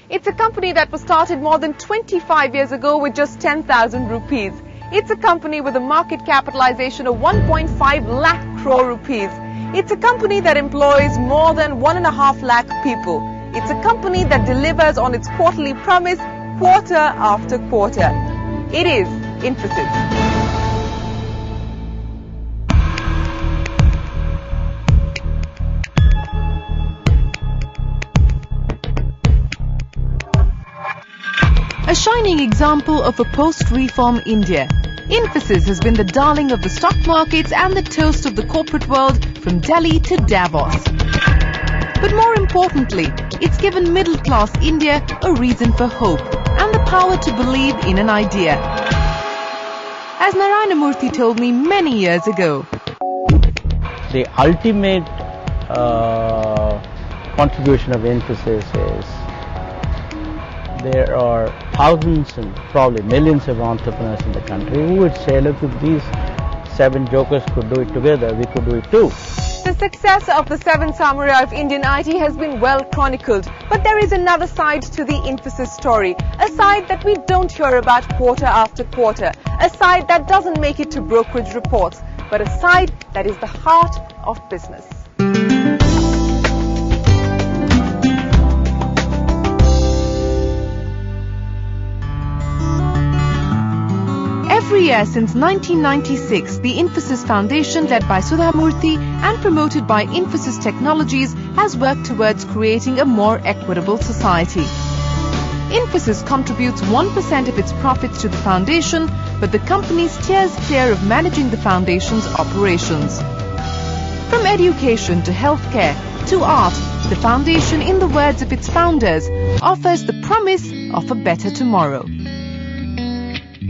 It's a company that was started more than 25 years ago with just 10,000 rupees. It's a company with a market capitalization of 1.5 lakh crore rupees. It's a company that employs more than 1.5 lakh people. It's a company that delivers on its quarterly promise quarter after quarter. It is Infosys. A shining example of a post-reform India, Infosys has been the darling of the stock markets and the toast of the corporate world from Delhi to Davos. But more importantly, it's given middle-class India a reason for hope and the power to believe in an idea. As Narayana Murthy told me many years ago, the ultimate contribution of Infosys is there are thousands and probably millions of entrepreneurs in the country who would say, look, if these 7 jokers could do it together, we could do it too. The success of the 7 samurai of Indian IT has been well chronicled. But there is another side to the Infosys story. A side that we don't hear about quarter after quarter. A side that doesn't make it to brokerage reports. But a side that is the heart of business. Every year since 1996, the Infosys Foundation, led by Sudha Murthy and promoted by Infosys Technologies, has worked towards creating a more equitable society. Infosys contributes 1% of its profits to the foundation, but the company steers clear of managing the foundation's operations. From education to healthcare to art, the foundation, in the words of its founders, offers the promise of a better tomorrow.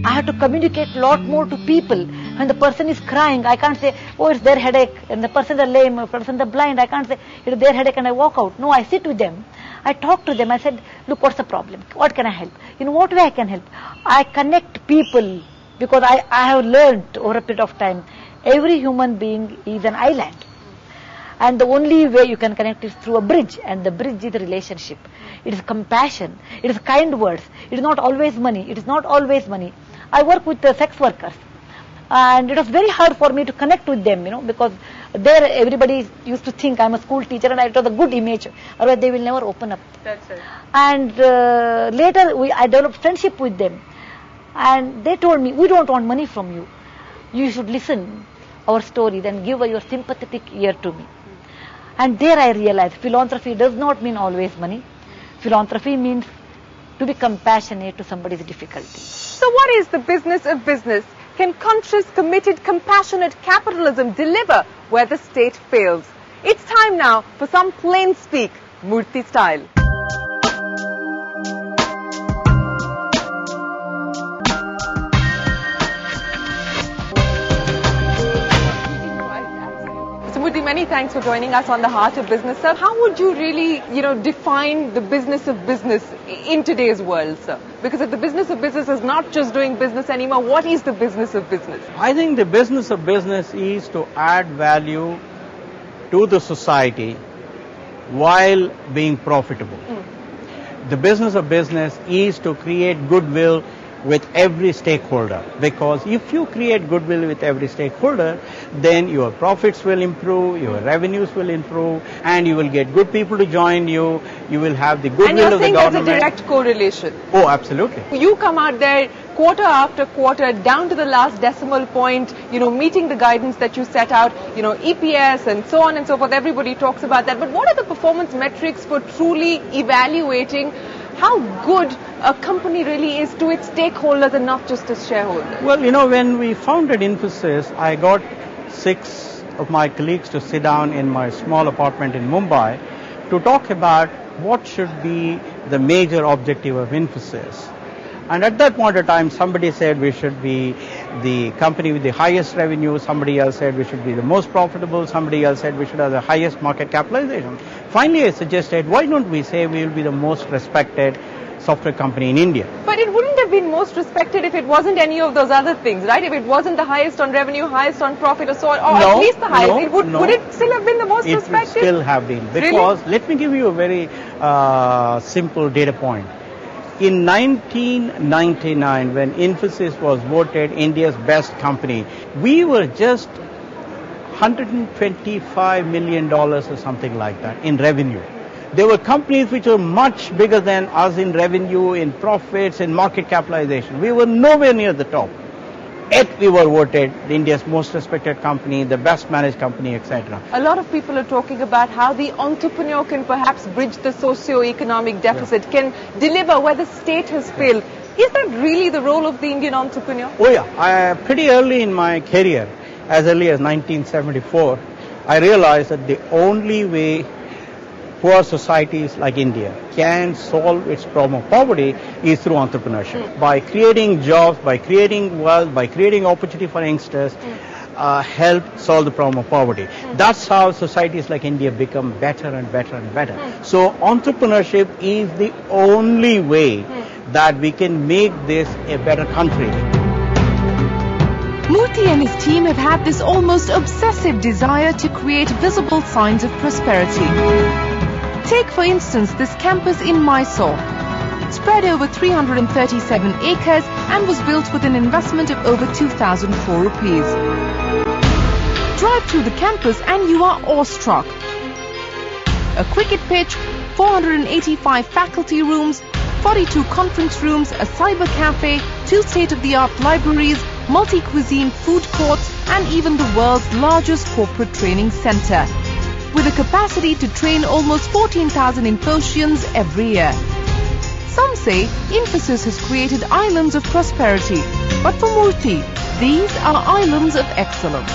I have to communicate a lot more to people. When the person is crying, I can't say, oh, it's their headache, and the person is lame, or the person is blind. I can't say, it's their headache, and I walk out. No, I sit with them. I talk to them. I said, look, what's the problem? What can I help? In what way I can help? I connect people, because I have learned over a period of time, every human being is an island. And the only way you can connect is through a bridge, and the bridge is the relationship. It is compassion. It is kind words. It is not always money. It is not always money. I work with sex workers, and it was very hard for me to connect with them, because there everybody used to think I'm a school teacher, and it was a good image, otherwise they will never open up. That's right. And later I developed friendship with them, and they told me, we don't want money from you. You should listen our stories and give your sympathetic ear to me. And there I realized philanthropy does not mean always money. Philanthropy means to be compassionate to somebody's difficulty. So what is the business of business? Can conscious, committed, compassionate capitalism deliver where the state fails? It's time now for some plain speak, Murthy style. Murthy, many thanks for joining us on the Heart of Business, sir. How would you really, define the business of business in today's world, sir? Because if the business of business is not just doing business anymore, what is the business of business? I think the business of business is to add value to the society while being profitable. The business of business is to create goodwill with every stakeholder, because if you create goodwill with every stakeholder, then your profits will improve, your revenues will improve, and you will get good people to join you. You will have the goodwill of the government. And you're saying there's a direct correlation? Oh, absolutely. You come out there quarter after quarter, down to the last decimal point, meeting the guidance that you set out, EPS and so on and so forth. Everybody talks about that. But what are the performance metrics for truly evaluating how good a company really is to its stakeholders and not just its shareholders? Well, when we founded Infosys, I got 6 of my colleagues to sit down in my small apartment in Mumbai to talk about what should be the major objective of Infosys. And at that point of time, somebody said we should be the company with the highest revenue, somebody else said we should be the most profitable, somebody else said we should have the highest market capitalization. Finally, I suggested, why don't we say we will be the most respected software company in India? But it wouldn't have have been most respected if it wasn't any of those other things, right? If it wasn't the highest on revenue, highest on profit, or so on, or at least the highest, would it still have been the most respected? It would still have been. Because, let me give you a very simple data point. In 1999, when Infosys was voted India's best company, we were just $125 million or something like that in revenue. There were companies which were much bigger than us in revenue, in profits, in market capitalization. We were nowhere near the top. Yet we were voted India's most respected company, the best managed company, etc. A lot of people are talking about how the entrepreneur can perhaps bridge the socio-economic deficit, can deliver where the state has failed. Is that really the role of the Indian entrepreneur? Oh yeah, pretty early in my career, as early as 1974, I realized that the only way poor societies like India can solve its problem of poverty is through entrepreneurship. By creating jobs, by creating wealth, by creating opportunity for youngsters, help solve the problem of poverty. That's how societies like India become better and better and better. So entrepreneurship is the only way that we can make this a better country. Murthy and his team have had this almost obsessive desire to create visible signs of prosperity. Take, for instance, this campus in Mysore. It spread over 337 acres and was built with an investment of over 2,004 rupees. Drive through the campus and you are awestruck. A cricket pitch, 485 faculty rooms, 42 conference rooms, a cyber cafe, 2 state-of-the-art libraries, multi-cuisine food courts, and even the world's largest corporate training center, with a capacity to train almost 14,000 Infosians every year. Some say Infosys has created islands of prosperity, but for Murthy, these are islands of excellence.